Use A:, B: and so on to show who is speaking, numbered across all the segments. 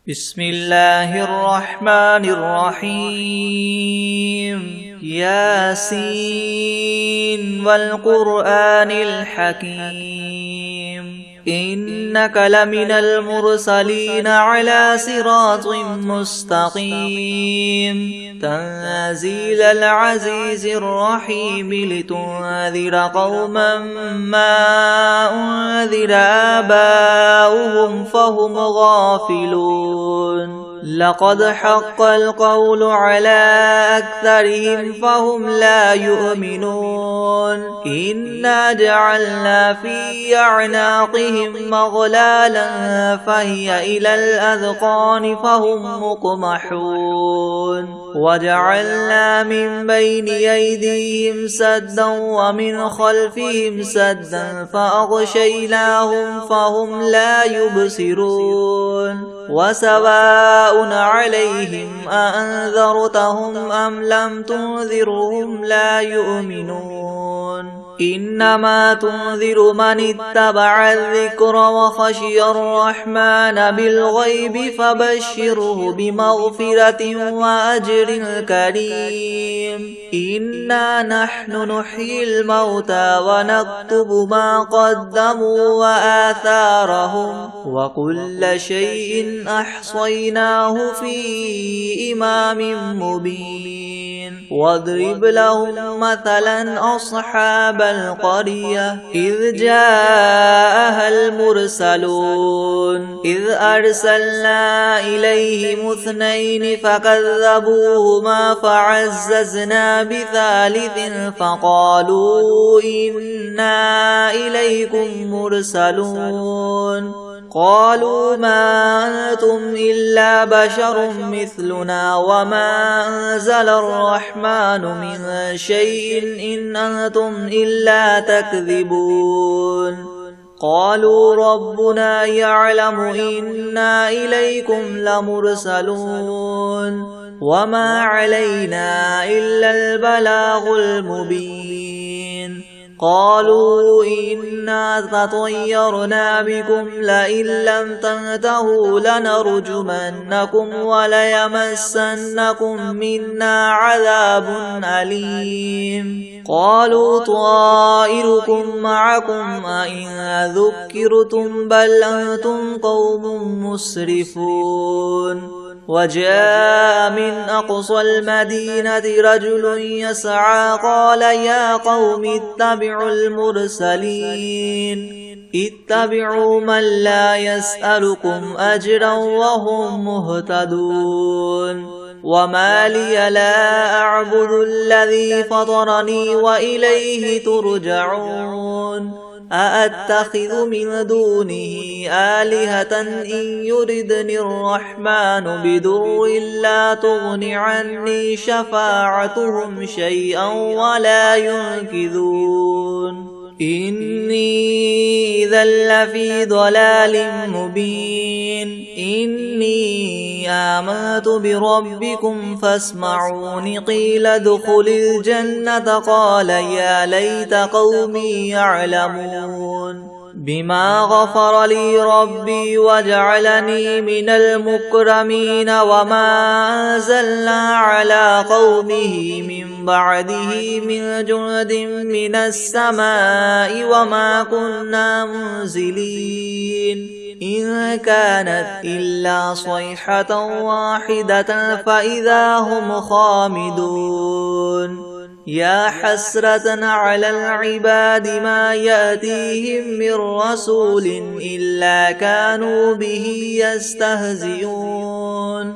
A: بسم الله الرحمن الرحيم ياسين والقرآن الحكيم إنك لمن المرسلين على صراط مستقيم تنزيل العزيز الرحيم لتنذر قوما ما أنذر آباؤهم فهم غافلون لقد حق القول على أكثرهم فهم لا يؤمنون إنا جعلنا في أعناقهم مغلالا فهي إلى الأذقان فهم مقمحون وجعلنا من بين أيديهم سدا ومن خلفهم سدا فأغشيناهم فهم لا يبصرون وسواء عليهم أأنذرتهم أم لم تنذرهم لا يؤمنون إنما تنذر من اتبع الذكر وخشي الرحمن بالغيب فبشره بمغفرة وأجر كريم إنا نحن نحيي الموتى ونكتب ما قدموا وآثارهم وكل شيء أحصيناه في إمام مبين واضرب لهم مثلا أصحاب القرية إذ جاءها المرسلون إذ أرسلنا إليهم اثنين فكذبوهما فعززنا بثالث فقالوا إنا إليكم مرسلون قالوا ما أنتم إلا بشر مثلنا وما أنزل الرحمن من شيء إن أنتم إلا تكذبون قالوا ربنا يعلم إنا إليكم لمرسلون وما علينا إلا البلاغ المبين قالوا إنا تطيرنا بكم لئن لم تنتهوا لنرجمنكم وليمسنكم منا عذاب أليم قالوا طائركم معكم أئن ذكرتم بل أنتم قوم مسرفون وجاء من أقصى المدينة رجل يسعى قال يا قوم اتبعوا المرسلين اتبعوا من لا يسألكم أجرا وهم مهتدون وما لي لا أعبد الذي فطرني وإليه ترجعون أأتخذ من دونه آلهة إن يردني الرحمن بدر لا تغن عني شفاعتهم شيئا ولا ينقذون إني إذا لفي ضلال مبين إني آمنت بربكم فاسمعون قيل ادخل الجنة قال يا ليت قومي يعلمون بما غفر لي ربي وجعلني من المكرمين وما أنزلنا على قومه من بعده من جند من السماء وما كنا منزلين إن كانت إلا صيحة واحدة فإذا هم خامدون يا حسرة على العباد ما يأتيهم من رسول إلا كانوا به يستهزئون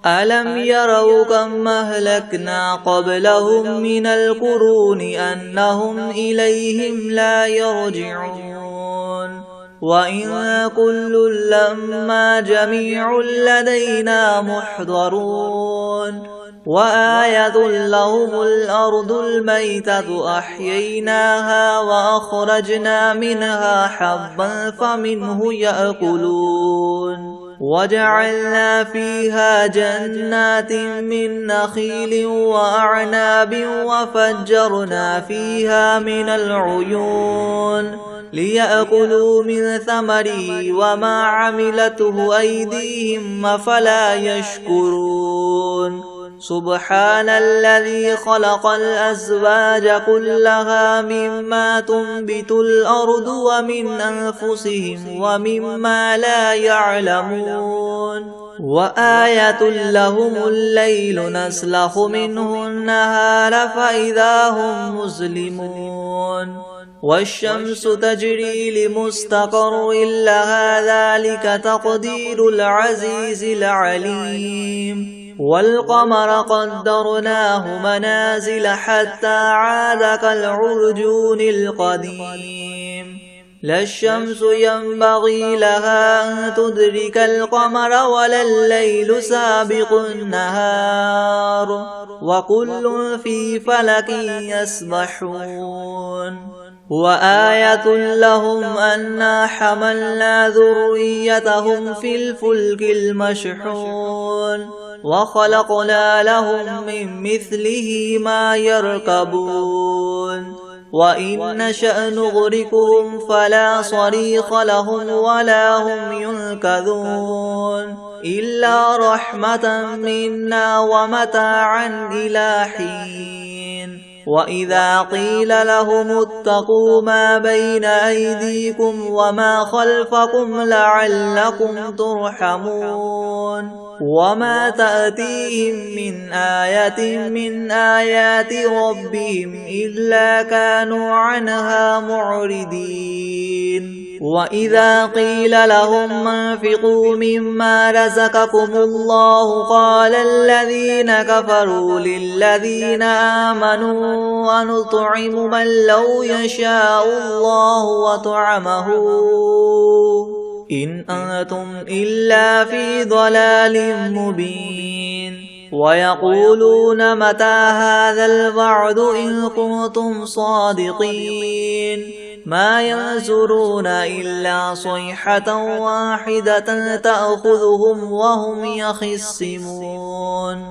A: ألم يروا كم أهلكنا قبلهم من القرون أنهم إليهم لا يرجعون وإن كل لما جميع لدينا محضرون وآية لهم الأرض الميتة أحييناها وأخرجنا منها حبا فمنه يأكلون وجعلنا فيها جنات من نخيل وأعناب وفجرنا فيها من العيون ليأكلوا من ثمره وما عملته أيديهم أفلا يشكرون سبحان الذي خلق الأزواج كلها مما تنبت الأرض ومن أنفسهم ومما لا يعلمون وآية لهم الليل نسلخ منه النهار فإذا هم مظلمون والشمس تجري لمستقر لها ذلك تقدير العزيز العليم والقمر قدرناه منازل حتى عاد كالعرجون القديم لا الشمس ينبغي لها أن تدرك القمر ولا الليل سابق النهار وكل في فلك يسبحون وآية لهم أنا حملنا ذريتهم في الفلك المشحون وخلقنا لهم من مثله ما يركبون وإن نشأ نغرقهم فلا صريخ لهم ولا هم ينقذون إلا رحمة منا ومتاعا إلى حين وإذا قيل لهم اتقوا ما بين أيديكم وما خلفكم لعلكم ترحمون وما تأتيهم من آية من آيات ربهم إلا كانوا عنها معرضين وإذا قيل لهم انفقوا مما رزقكم الله قال الذين كفروا للذين آمنوا أنطعم من لو يشاء الله وطعمه إن أنتم إلا في ضلال مبين ويقولون متى هذا الوعد إن كنتم صادقين ما ينظرون إلا صيحة واحدة تأخذهم وهم يخصمون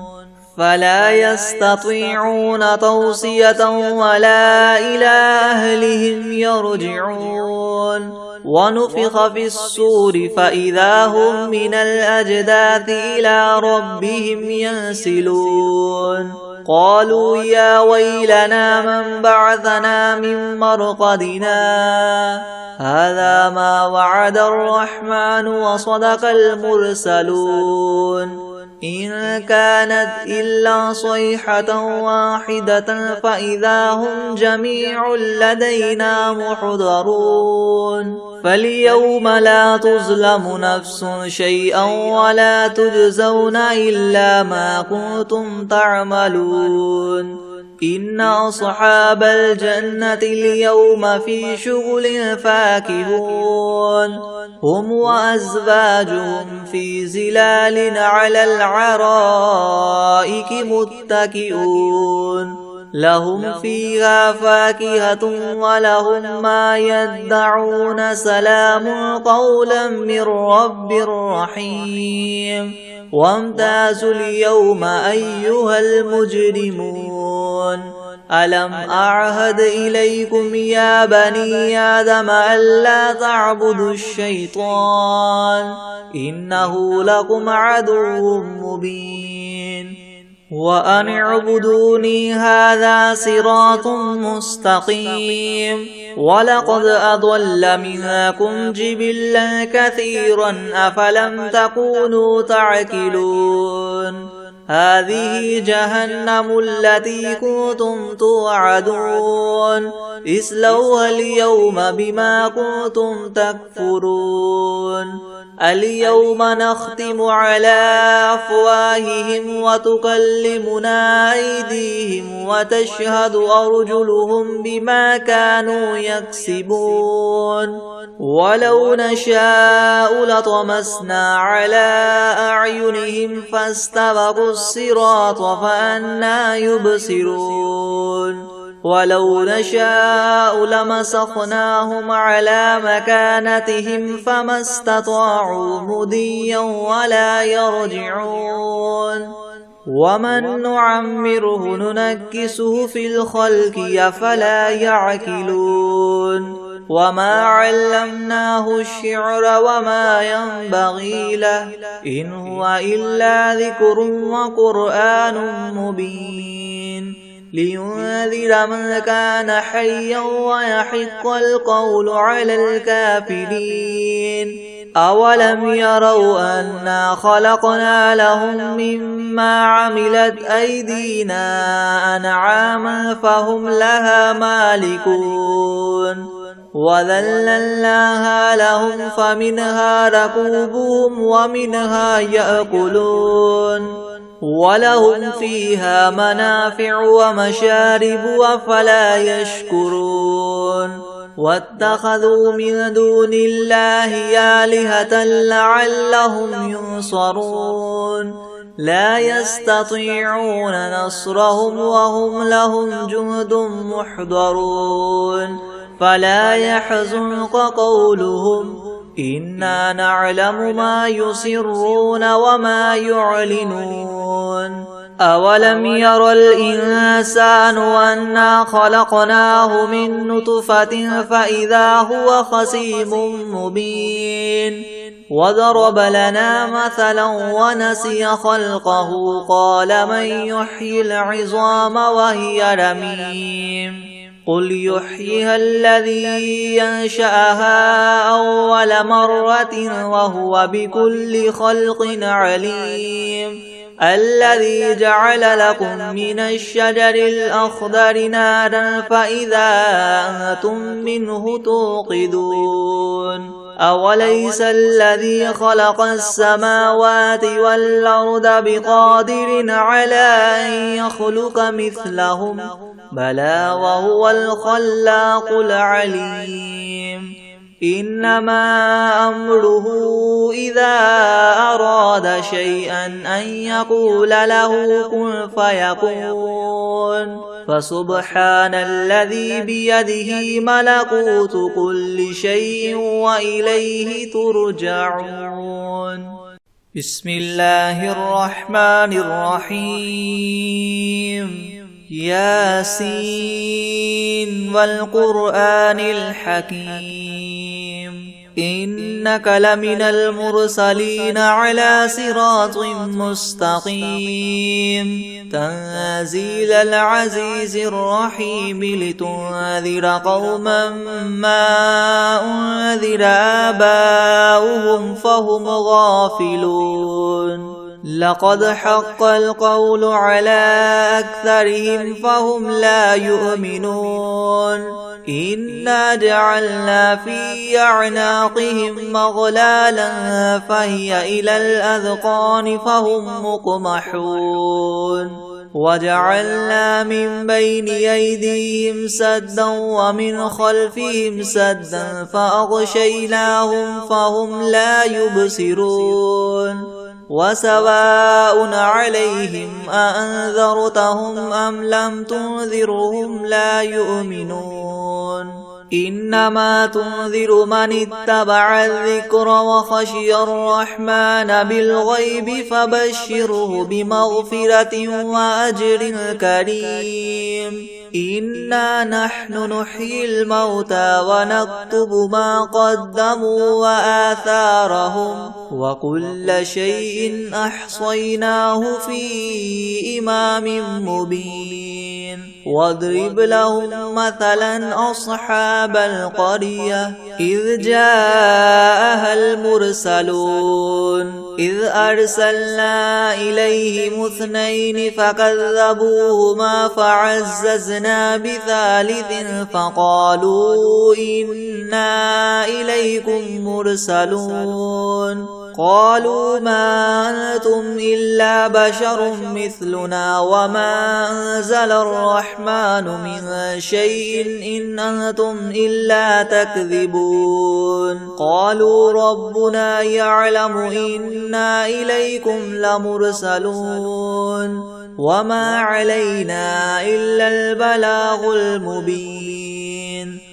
A: فلا يستطيعون توصية ولا إلى أهلهم يرجعون ونفخ في الصور فإذا هم من الأجداث إلى ربهم ينسلون قالوا يا ويلنا من بعثنا من مرقدنا هذا ما وعد الرحمن وصدق المرسلون إن كانت إلا صيحة واحدة فإذا هم جميع لدينا محضرون فاليوم لا تظلم نفس شيئا ولا تجزون إلا ما كنتم تعملون إن أصحاب الجنة اليوم في شغل فاكهون هم وأزواجهم في ظلال على العرائك متكئون لهم فيها فاكهة ولهم ما يدعون سلام قولا من رب رحيم وامتازوا اليوم أيها المجرمون ألم أعهد إليكم يا بني آدم ألا تعبدوا الشيطان إنه لكم عدو مبين وأن اعبدوني هذا صراط مستقيم ولقد أضل منكم جبلا كثيرا أفلم تكونوا تعقلون هذه جهنم التي كنتم توعدون اصلوها اليوم بما كنتم تكفرون اليوم نختم على أفواههم وتكلمنا أيديهم وتشهد أرجلهم بما كانوا يكسبون ولو نشاء لطمسنا على أعينهم فاستبقوا الصراط فأنى يبصرون ولو نشاء لمسخناهم على مكانتهم فما استطاعوا مضيا ولا يرجعون ومن نعمره ننكسه في الخلق أفلا يعقلون وما علمناه الشعر وما ينبغي له إن هو إلا ذكر وقرآن مبين لينذر من كان حيا ويحق القول على الكافرين أولم يروا أنا خلقنا لهم مما عملت أيدينا أنعاما فهم لها مالكون وذللناها لهم فمنها ركوبهم ومنها يأكلون ولهم فيها منافع ومشارب أفلا يشكرون واتخذوا من دون الله آلهة لعلهم ينصرون لا يستطيعون نصرهم وهم لهم جند محضرون فلا يحزنك قولهم إنا نعلم ما يسرون وما يعلنون أولم ير الإنسان أنا خلقناه من نطفة فإذا هو خصيم مبين وضرب لنا مثلا ونسي خلقه قال من يحيي العظام وهي رميم قل يحييها الذي ينشأها أول مرة وهو بكل خلق عليم الذي جعل لكم من الشجر الأخضر نارا فإذا أنتم منه توقدون أوليس الذي خلق السماوات والأرض بقادر على أن يخلق مثلهم بلى وهو الخلاق العليم إنما أمره إذا أراد شيئا أن يقول له كن فيكون فسبحان الذي بيده ملكوت كل شيء وإليه ترجعون بسم الله الرحمن الرحيم ياسين والقرآن الحكيم إنك لمن المرسلين على صراط مستقيم تنزيل العزيز الرحيم لتنذر قوما ما أنذر آباؤهم فهم غافلون لقد حق القول على أكثرهم فهم لا يؤمنون إنا جعلنا في أعناقهم مغلالا فهي إلى الأذقان فهم مقمحون وجعلنا من بين أيديهم سدا ومن خلفهم سدا فأغشيناهم فهم لا يبصرون وسواء عليهم أأنذرتهم أم لم تنذرهم لا يؤمنون إنما تنذر من اتبع الذكر وخشي الرحمن بالغيب فبشره بمغفرة وأجر كريم إنا نحن نحيي الموتى ونكتب ما قدموا وآثارهم وكل شيء أحصيناه في إمام مبين واضرب لهم مثلا أصحاب القرية إذ جاءها المرسلون إذ أرسلنا إليهم 2 فكذبوهما فعززنا بثالث فقالوا إنا إليكم مرسلون قالوا ما أنتم إلا بشر مثلنا وما أنزل الرحمن من شيء إن أنتم إلا تكذبون قالوا ربنا يعلم إنا إليكم لمرسلون وما علينا إلا البلاغ المبين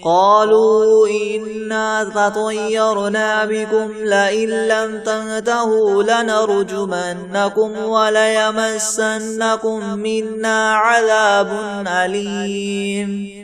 A: قالوا إنا تطيرنا بكم لئن لم تنتهوا لنرجمنكم وليمسنكم منا عذاب أليم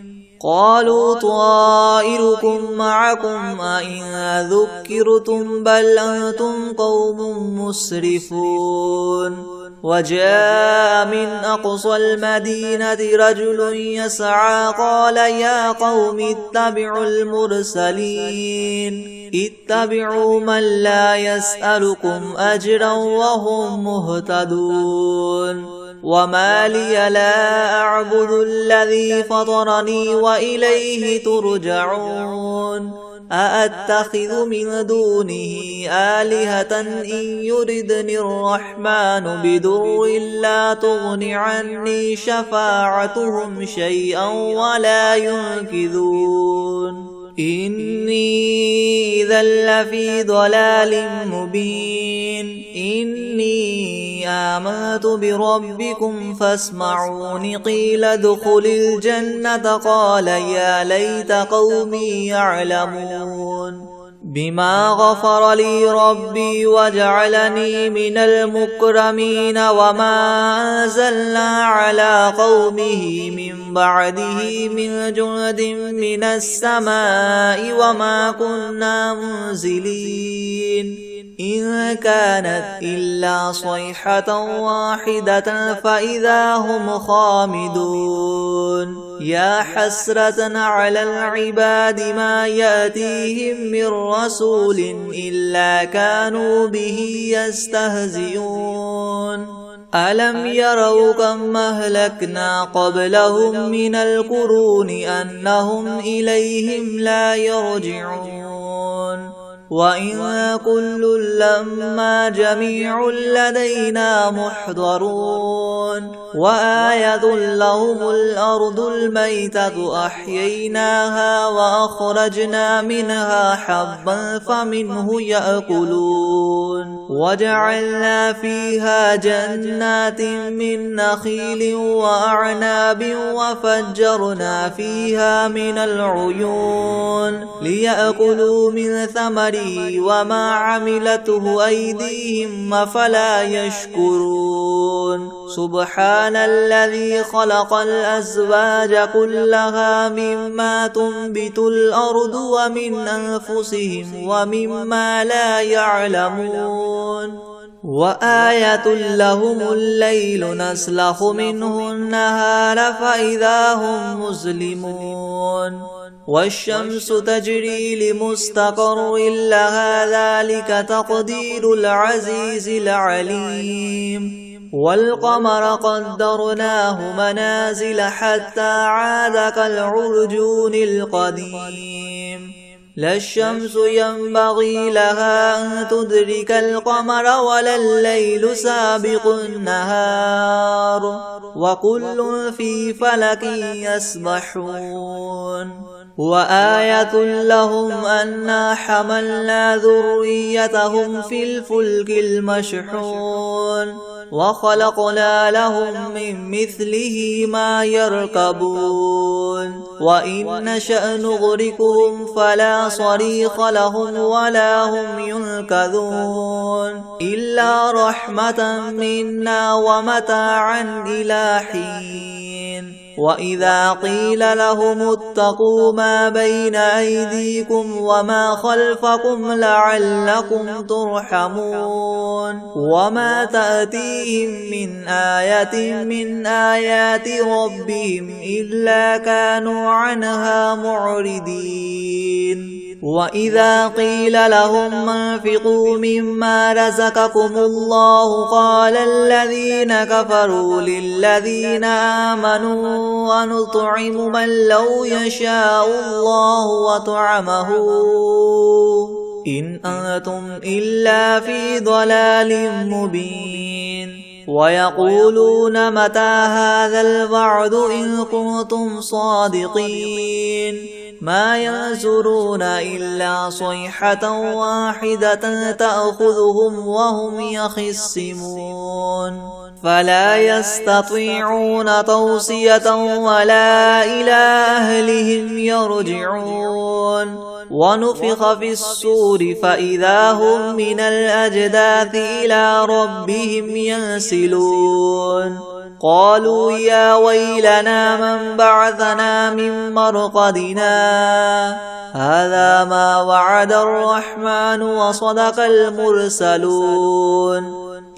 A: قالوا طائركم معكم أئن ذكرتم بل أنتم قوم مسرفون وجاء من أقصى المدينة رجل يسعى قال يا قوم اتبعوا المرسلين اتبعوا من لا يسألكم أجرا وهم مهتدون وما لي لا أعبد الذي فطرني وإليه ترجعون أأتخذ من دونه آلهة إن يردني الرحمن بضر لا تغن عني شفاعتهم شيئا ولا ينقذون إني إذا لفي ضلال مبين إني آمنت بربكم فاسمعون قيل ادخل الجنة قال يا ليت قومي يعلمون بما غفر لي ربي وجعلني من المكرمين وما أنزلنا على قومه من بعده من جند من السماء وما كنا منزلين إن كانت إلا صيحة واحدة فإذا هم خامدون يا حسرة على العباد ما يأتيهم من رسول إلا كانوا به يستهزئون ألم يروا كم أهلكنا قبلهم من القرون أنهم إليهم لا يرجعون وإن كل لما جميع لدينا محضرون وآية لهم الأرض الميتة أحييناها وأخرجنا منها حبا فمنه يأكلون وجعلنا فيها جنات من نخيل وأعناب وفجرنا فيها من العيون ليأكلوا من ثمره وما عملته أيديهم أفلا يشكرون سبحان الذي خلق الأزواج كلها مما تنبت الأرض ومن أنفسهم ومما لا يعلمون وآية لهم الليل نسلخ منه النهار فإذا هم مظلمون والشمس تجري لمستقر لها ذلك تقدير العزيز العليم والقمر قدرناه منازل حتى عاد كالعرجون القديم لا الشمس ينبغي لها أن تدرك القمر ولا الليل سابق النهار وكل في فلك يسبحون وآية لهم أنا حملنا ذريتهم في الفلك المشحون وخلقنا لهم من مثله ما يركبون وإن نشأ نغرقهم فلا صريخ لهم ولا هم ينقذون إلا رحمة منا ومتاعا إلى حين وإذا قيل لهم اتقوا ما بين أيديكم وما خلفكم لعلكم ترحمون وما تأتيهم من آية من آيات ربهم إلا كانوا عنها معرضين وإذا قيل لهم انفقوا مما رزقكم الله قال الذين كفروا للذين آمنوا ونطعم من لو يشاء الله وطعمه إن أنتم إلا في ضلال مبين ويقولون متى هذا الوعد إن كنتم صادقين ما ينظرون إلا صيحة واحدة تأخذهم وهم يخصمون فلا يستطيعون توصية ولا إلى أهلهم يرجعون ونفخ في الصور فإذا هم من الأجداث إلى ربهم ينسلون قالوا يا ويلنا من بعثنا من مرقدنا هذا ما وعد الرحمن وصدق المرسلون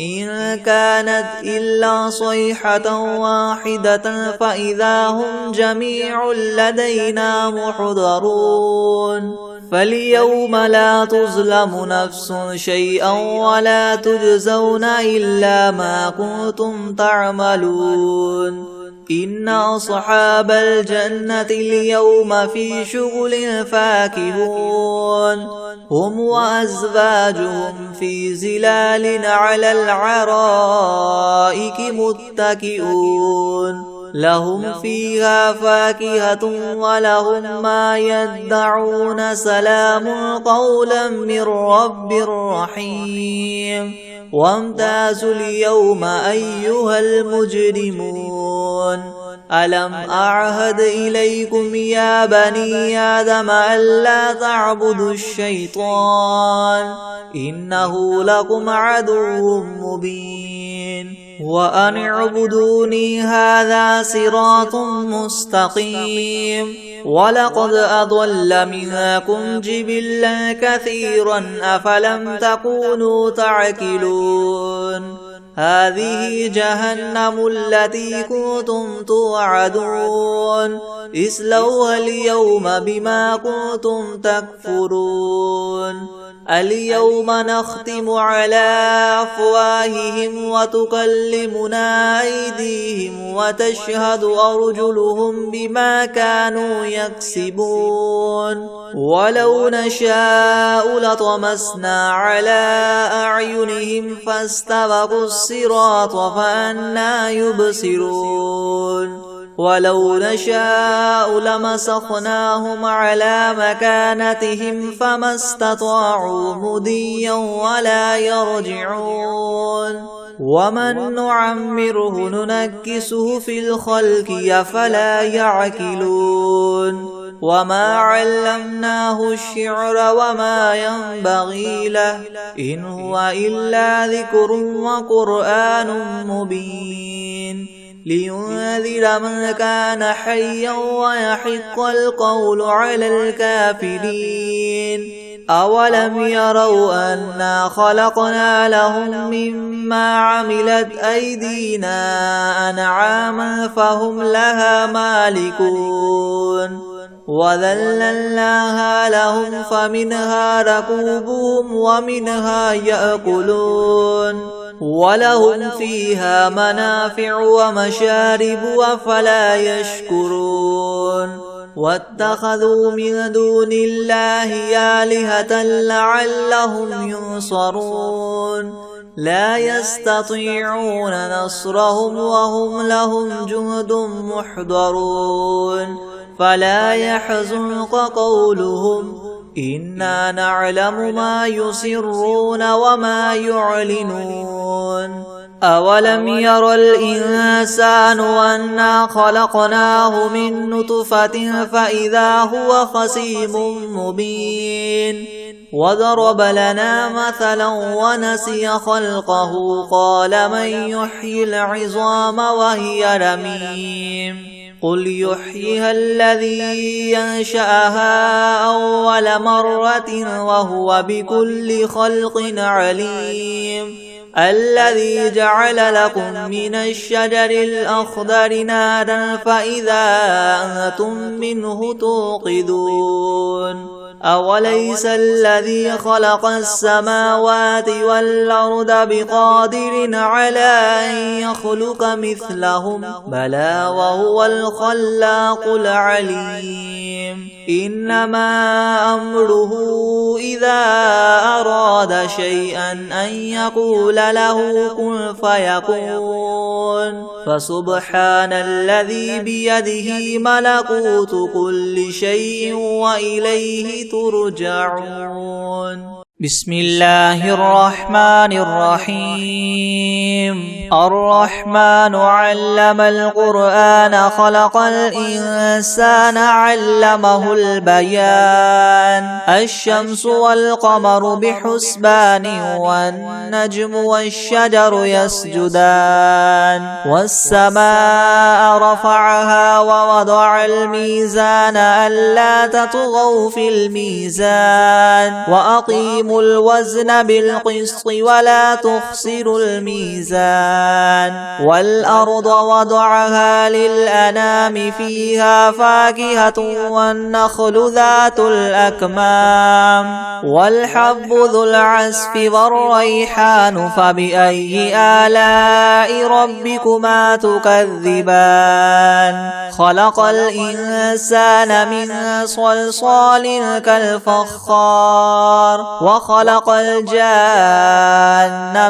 A: إن كانت إلا صيحة واحدة فإذا هم جميع لدينا محضرون فاليوم لا تظلم نفس شيئا ولا تجزون إلا ما كنتم تعملون إن أصحاب الجنة اليوم في شغل فاكهون هم وأزواجهم في زلال على العرائك متكئون لهم فيها فاكهة ولهم ما يدعون سلام قولا من رب رحيم وامتازوا اليوم أيها المجرمون ألم أعهد إليكم يا بني آدم ألا تعبدوا الشيطان إنه لكم عدو مبين وأن اعبدوني هذا صراط مستقيم ولقد أضل منكم جبلا كثيرا أفلم تكونوا تعقلون هذه جهنم التي كنتم توعدون اصلوها اليوم بما كنتم تكفرون اليوم نختم على أفواههم وتكلمنا أيديهم وتشهد أرجلهم بما كانوا يكسبون ولو نشاء لطمسنا على أعينهم فاستبقوا الصراط فأنى يبصرون ولو نشاء لمسخناهم على مكانتهم فما استطاعوا مضيا ولا يرجعون ومن نعمره ننكسه في الخلق أفلا يعقلون وما علمناه الشعر وما ينبغي له إن هو إلا ذكر وقرآن مبين لينذر من كان حيا ويحق القول على الكافرين أولم يروا أنا خلقنا لهم مما عملت أيدينا أنعاما فهم لها مالكون وذللناها لهم فمنها ركوبهم ومنها يأكلون ولهم فيها منافع ومشارب أفلا يشكرون واتخذوا من دون الله آلهة لعلهم ينصرون لا يستطيعون نصرهم وهم لهم جند محضرون فلا يحزنك قولهم إنا نعلم ما يسرون وما يعلنون أولم ير الإنسان أنا خلقناه من نطفة فإذا هو خصيم مبين وضرب لنا مثلا ونسي خلقه قال من يحيي العظام وهي رميم قل يحييها الذي ينشأها أول مرة وهو بكل خلق عليم الذي جعل لكم من الشجر الأخضر نارا فإذا أنتم منه توقدون أوليس الذي خلق السماوات والأرض بقادر على أن يخلق مثلهم بلى وهو الخلاق العليم إنما أمره إذا أراد شيئا أن يقول له كن فيكون فسبحان الذي بيده ملكوت كل شيء وإليه ترجعون بسم الله الرحمن الرحيم الرحمن علم القرآن خلق الإنسان علمه البيان الشمس والقمر بحسبان والنجم والشجر يسجدان والسماء رفعها ووضع الميزان ألا تطغوا في الميزان وأقيموا الوزن بالقسط ولا تخسروا الميزان والأرض وضعها للأنام فيها فاكهة والنخل ذات الأكمام والحب ذو العصف والريحان فبأي آلاء ربكما تكذبان خلق الإنسان من صلصال كالفخار وخلق الجان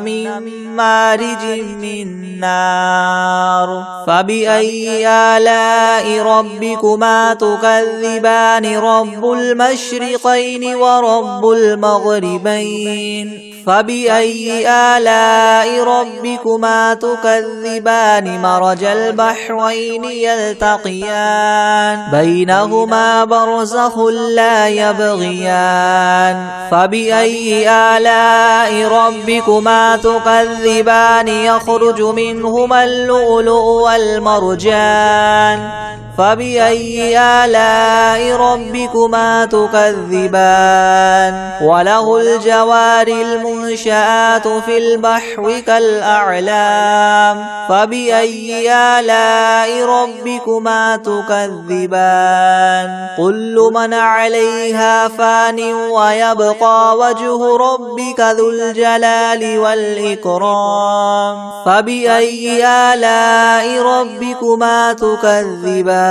A: من مارج من نار فبأي آلاء ربكما تكذبان رب المشرقين ورب المغربين فبأي آلاء ربكما تكذبان مرج البحرين يلتقيان بينهما برزخ لا يبغيان فبأي آلاء ربكما تكذبان يخرج منهما اللؤلؤ والمرجان فبأي آلاء ربكما تكذبان وله الجوار المنشآت في البحر كالأعلام فبأي آلاء ربكما تكذبان كل من عليها فان ويبقى وجه ربك ذو الجلال والإكرام فبأي آلاء ربكما تكذبان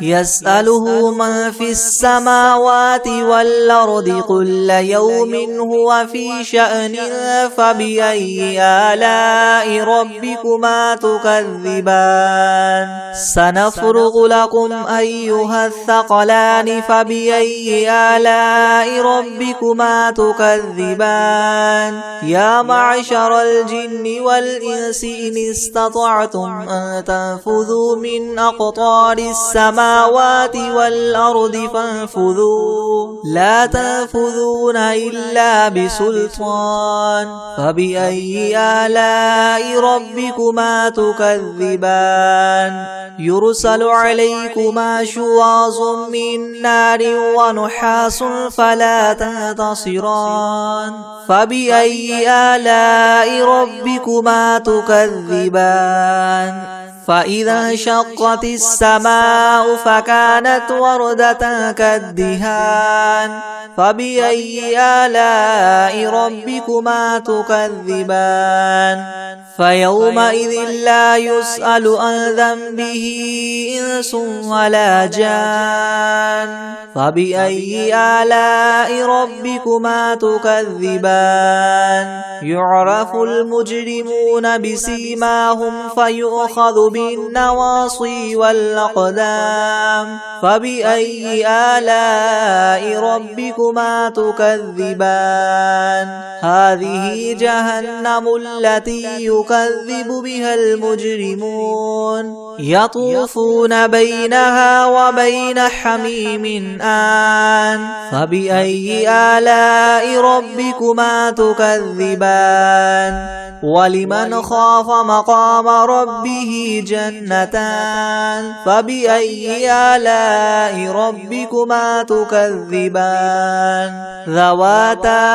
A: يسأله من في السماوات والأرض كل يوم هو في شأن فبأي آلاء ربكما تكذبان سنفرغ لكم أيها الثقلان فبأي آلاء ربكما تكذبان يا معشر الجن والإنس إن استطعتم أن تنفذوا من أقطار السماوات والأرض فانفذوا لا تنفذون إلا بسلطان فبأي آلاء ربكما تكذبان يرسل عليكما شواظ من نار ونحاس فلا تنتصران فبأي آلاء ربكما تكذبان فإذا انشقت السماء فكانت وردة كالدهان فبأي آلاء ربكما تكذبان فيومئذ لا يسأل عن ذنبه إنس ولا جان فبأي آلاء ربكما تكذبان يعرف المجرمون بسيماهم فيؤخذ بالنواصي والأقدام فبأي آلاء ربكما تكذبان هذه جهنم التي يكذب بها المجرمون يطوفون بينها وبين حميم آن فبأي آلاء ربكما تكذبان ولمن خاف مقام ربه جنتان فبأي آلاء ربكما تكذبان ذواتا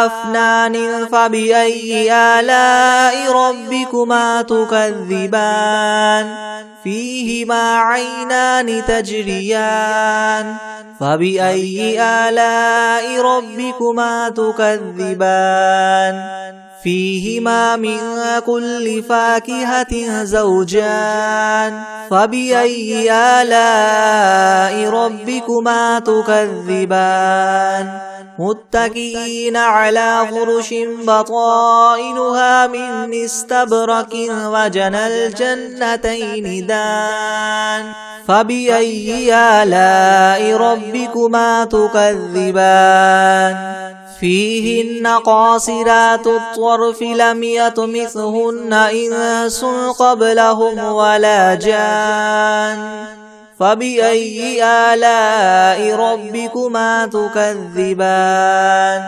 A: أفنان فبأي آلاء ربكما تكذبان فيهما عينان تجريان فبأي آلاء ربكما تكذبان فيهما من كل فاكهة زوجان فبأي آلاء ربكما تكذبان متكئين على فرش بطائنها من استبرق وجنى الجنتين دان فبأي آلاء ربكما تكذبان فيهن قاصرات الطرف لم يطمثهن إنس قبلهم ولا جان فبأي آلاء ربكما تكذبان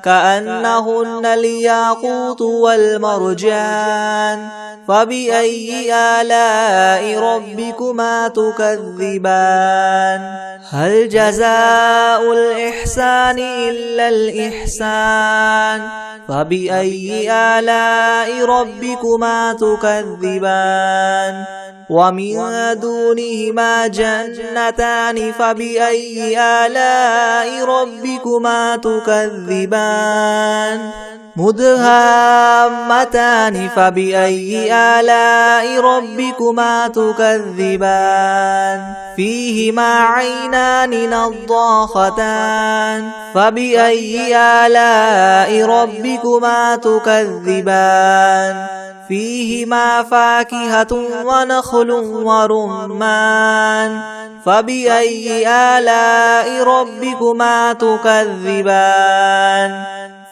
A: كأنهن الياقوت والمرجان فبأي آلاء ربكما تكذبان هل جزاء الإحسان إلا الإحسان فبأي آلاء ربكما تكذبان ومن دونهما جنتان فبأي آلاء ربكما تكذبان مدهامتان فبأي آلاء ربكما تكذبان فيهما عينان نضاختان فبأي آلاء ربكما تكذبان فيهما فاكهة ونخل ورمان فبأي آلاء ربكما تكذبان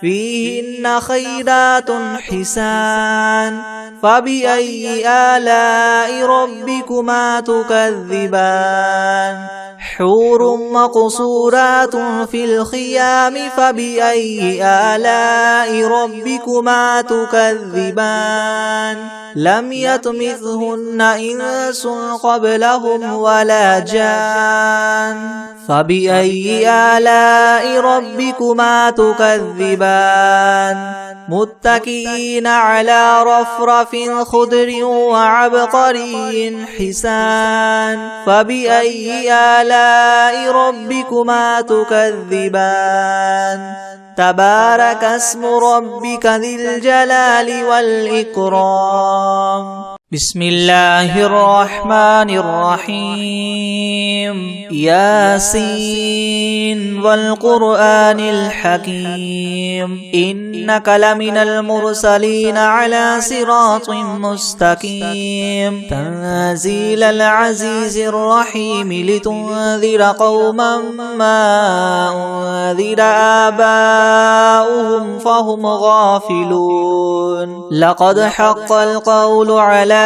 A: فيهن خيرات حسان فبأي آلاء ربكما تكذبان حور مقصورات في الخيام فبأي آلاء ربكما تكذبان لم يطمثهن إنس قبلهم ولا جان فبأي آلاء ربكما تكذبان متكئين على رفرف خضر وعبقري حسان فبأي آلاء ربكما تكذبان تبارك اسم ربك ذي الجلال والإكرام بسم الله الرحمن الرحيم ياسين والقرآن الحكيم إنك لمن المرسلين على صراط مستقيم تنزيل العزيز الرحيم لتنذر قوما ما أنذر آباؤهم فهم غافلون لقد حق القول على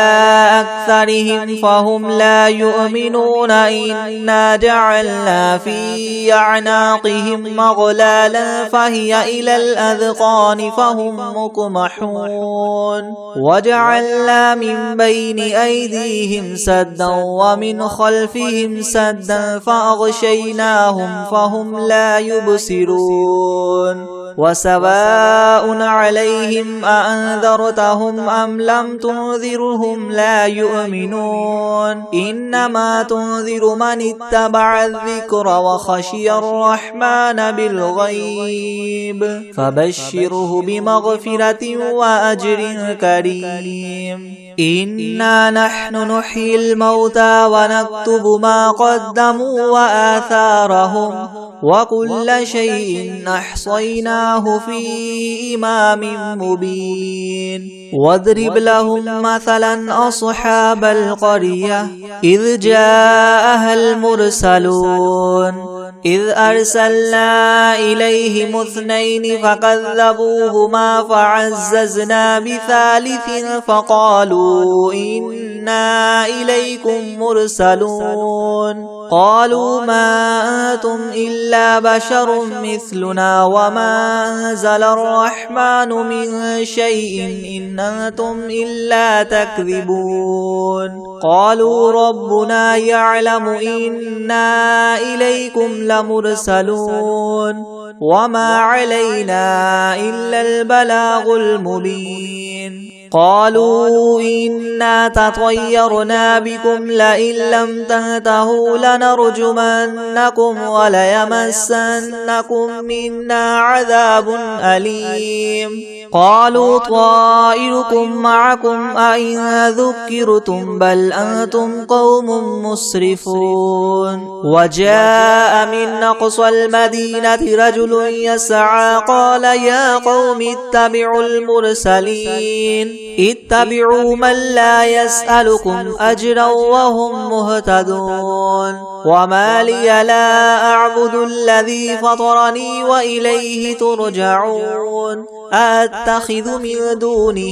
A: أكثرهم فهم لا يؤمنون إنا جعلنا في أعناقهم مغلالا فهي إلى الأذقان فهم مقمحون وجعلنا من بين أيديهم سدا ومن خلفهم سدا فأغشيناهم فهم لا يبصرون وسواء عليهم أأنذرتهم أم لم تنذرهم لا يؤمنون إنما تنذر من اتبع الذكر وخشي الرحمن بالغيب فبشره بمغفرة وأجر كريم إنا نحن نحيي الموتى ونكتب ما قدموا وآثارهم وكل شيء أحصيناه في إمام مبين واضرب لهم مثلا أصحاب القرية إذ جاءها المرسلون إذ أرسلنا إليهم اثنين فكذبوهما فعززنا بثالث فقالوا إنا إليكم مرسلون قالوا ما أنتم إلا بشر مثلنا وما أنزل الرحمن من شيء إن أنتم إلا تكذبون قالوا ربنا يعلم إنا إليكم لمرسلون وما علينا إلا البلاغ المبين قالوا إنا تطيرنا بكم لئن لم تنتهوا لنرجمنكم وليمسنكم منا عذاب أليم قالوا طائركم معكم أئن ذكرتم بل أنتم قوم مسرفون وجاء من أقصى المدينة رجل يسعى قال يا قوم اتبعوا المرسلين اتبعوا من لا يسألكم أجرا وهم مهتدون وما لي لا أعبد الذي فطرني وإليه ترجعون أتخذ من دونه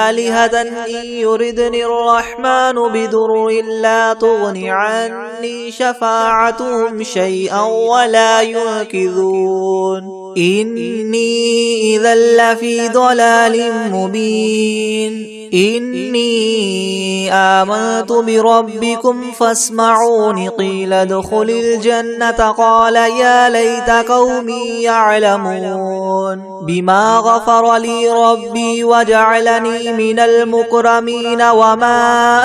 A: آلهة إن يردني الرحمن بدر لا تغن عني شفاعتهم شيئا ولا ينقذون إني إذا لفي ضلال مبين إني آمنت بربكم فاسمعون قيل ادخل الجنة قال يا ليت قومي يعلمون بما غفر لي ربي وجعلني من المكرمين وما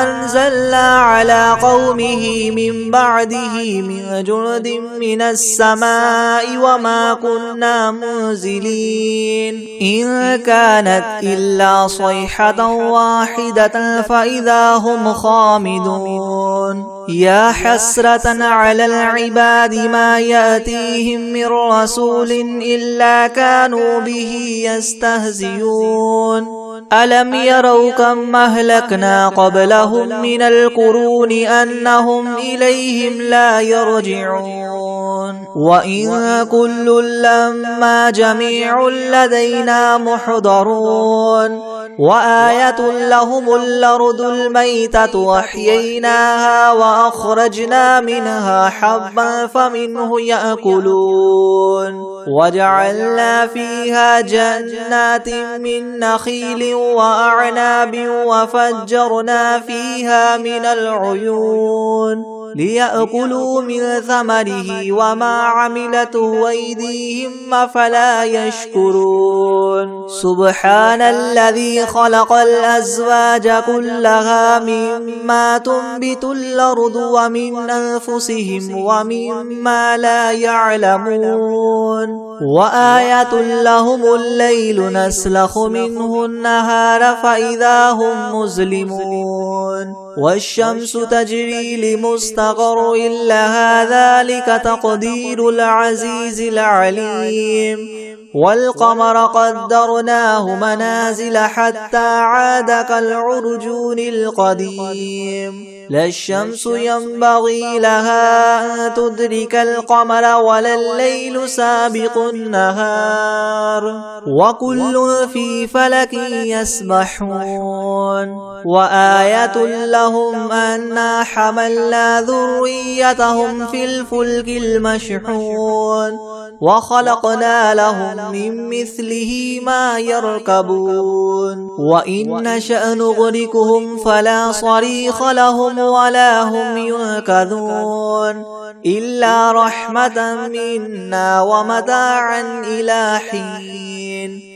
A: أنزلنا على قومه من بعده من جند من السماء وما كنا منزلين إن كانت إلا صيحة واحدة فإذا هم خامدون يا حسرة على العباد ما يأتيهم من رسول إلا كانوا به يستهزئون ألم يروا كم أهلكنا قبلهم من القرون أنهم إليهم لا يرجعون وإن كل لما جميع لدينا محضرون وآية لهم الأرض الميتة وأحييناها وأخرجنا منها حبا فمنه يأكلون وجعلنا فيها جنات من نخيل وأعناب وفجرنا فيها من العيون ليأكلوا من ثمره وما عملته أيديهم فلا يشكرون سبحان الذي خلق الأزواج كلها مما تنبت الأرض ومن أنفسهم ومما لا يعلمون وآية لهم الليل نسلخ منه النهار فإذا هم مظلمون والشمس تجري لمستقر لها ذلك تقدير العزيز العليم والقمر قدرناه منازل حتى عاد كالعرجون القديم لا الشمس ينبغي لها أن تدرك القمر ولا الليل سابق النهار وكل في فلك يسبحون وآية لهم أنا حملنا ذريتهم في الفلك المشحون وخلقنا لهم من مثله ما يركبون وإن نشأ نغرقهم فلا صريخ لهم ولا هم ينقذون إلا رحمة منا ومتاعا إلى حين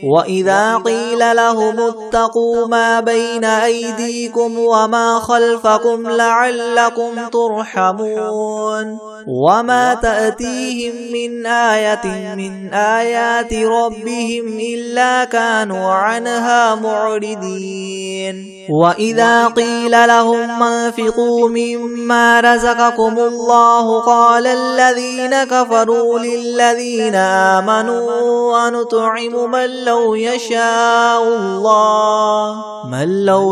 A: وإذا قيل لهم اتقوا ما بين أيديكم وما خلفكم لعلكم ترحمون وما تأتيهم من آية من آيات ربهم إلا كانوا عنها معرضين وإذا قيل لهم انفقوا مما رزقكم الله قال الذين كفروا للذين آمنوا أنطعم من لو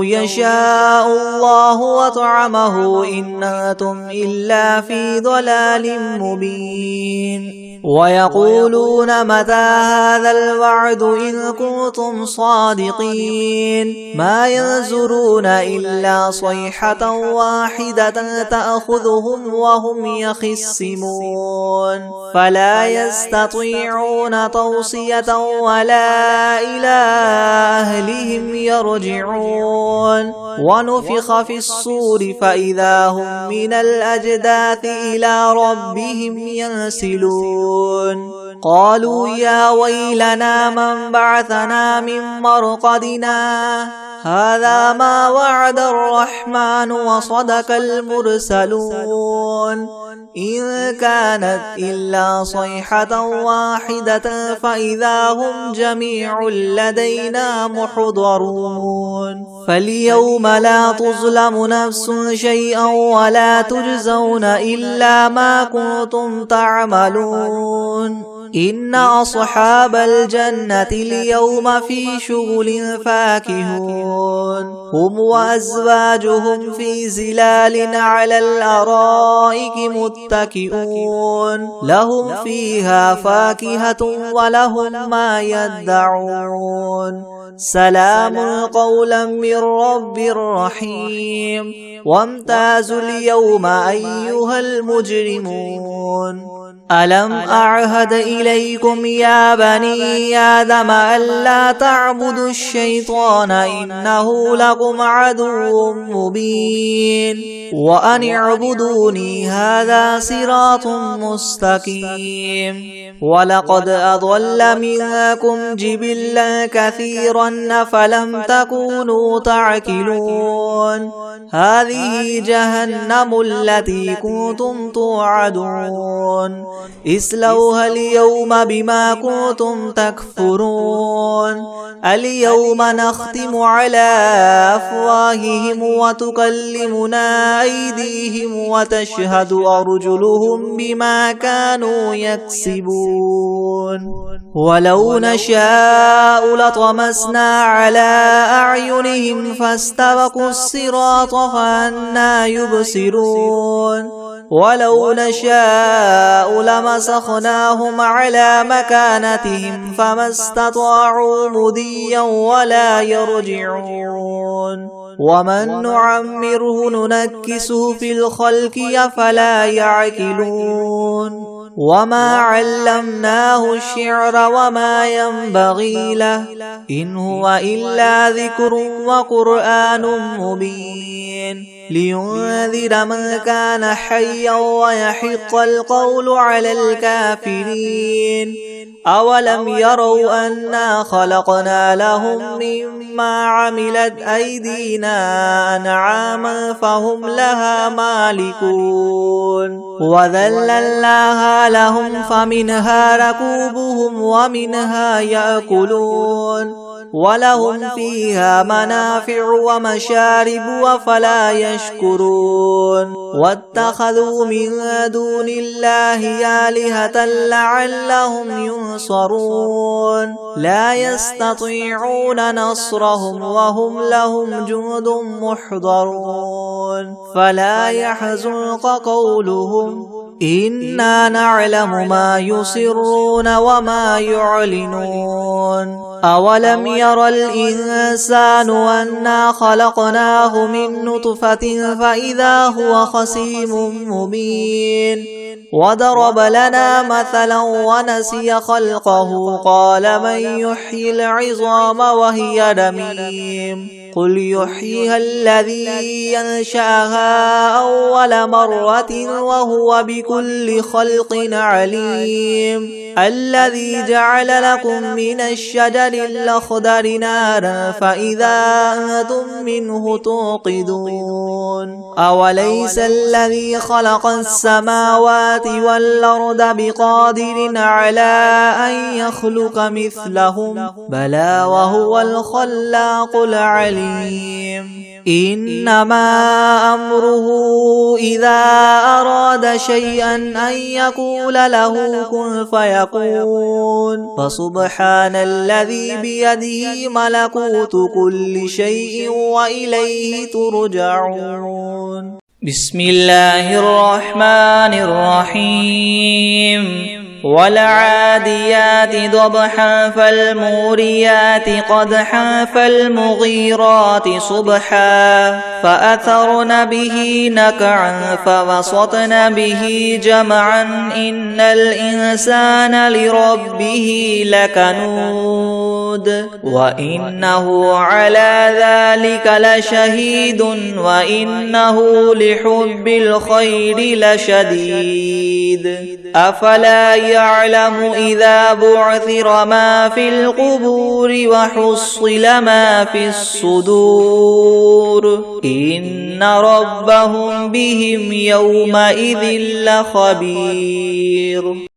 A: يشاء الله وطعمه إن أنتم إلا في ضلال مبين ويقولون متى هذا الوعد إن كنتم صادقين ما ينظرون إلا صيحة واحدة تأخذهم وهم يخصمون فلا يستطيعون توصية ولا إلى أهلهم يرجعون ونفخ في الصور فإذا هم من الأجداث إلى ربهم ينسلون قالوا يا ويلنا من بعثنا من مرقدنا هذا ما وعد الرحمن وصدق المرسلون إن كانت إلا صيحة واحدة فإذا هم جميع لدينا محضرون فاليوم لا تظلم نفس شيئا ولا تجزون إلا ما كنتم تعملون إن أصحاب الجنة اليوم في شغل فاكهون هم وأزواجهم في زلال على الأرائك متكئون لهم فيها فاكهة ولهم ما يدعون سلام قولا من رب رحيم وامتازوا اليوم أيها المجرمون ألم أعهد إليكم يا بني آدم ألا تعبدوا الشيطان إنه لكم عدو مبين وأن اعبدوني هذا صراط مستقيم ولقد أضل منكم جبلا كثيرا أفلم تكونوا تعقلون هذه جهنم التي كنتم توعدون اصلوها اليوم بما كنتم تكفرون اليوم نختم على أفواههم وتكلمنا أيديهم وتشهد أرجلهم بما كانوا يكسبون ولو نشاء لطمسنا على أعينهم فاستبقوا الصراط فأنى يبصرون ولو نشاء لمسخناهم على مكانتهم فما استطاعوا مضيا ولا يرجعون ومن نعمره ننكسه في الخلق أفلا يعقلون وما علمناه الشعر وما ينبغي له إن هو إلا ذكر وقرآن مبين لينذر من كان حيا ويحق القول على الكافرين أولم يروا أنا خلقنا لهم مما عملت أيدينا أنعاما فهم لها مالكون وذللناها لهم فمنها ركوبهم ومنها يأكلون ولهم فيها منافع ومشارب وفلا يشكرون واتخذوا من دون الله آلهة لعلهم ينصرون لا يستطيعون نصرهم وهم لهم جند محضرون فلا يحزنك قولهم إنا نعلم ما يسرون وما يعلنون أولم ير الإنسان أنا خلقناه من نطفة فإذا هو خصيم مبين وضرب لنا مثلا ونسي خلقه قال من يحيي العظام وهي رميم قل يحييها الذي ينشأها أول مرة وهو بكل خلق عليم الذي جعل لكم من الشجر الأخضر نارا فإذا أنتم منه توقدون أوليس الذي خلق السماوات والأرض بقادر على أن يخلق مثلهم بلى وهو الخلاق العليم إنما أمره إذا أراد شيئا أن يقول له كن فيكون فسبحان الذي بيده ملكوت كل شيء وإليه ترجعون
B: بسم الله الرحمن الرحيم والعاديات ضبحا فالموريات قدحا فالمغيرات صبحا فأثرن به نقعا فوسطن به جمعا إن الإنسان لربه لكنود وإنه على ذلك لشهيد وإنه لحب الخير لشديد أفلا يعلم إذا بعثر ما في القبور وحصل ما في الصدور إن ربهم بهم يومئذ لخبير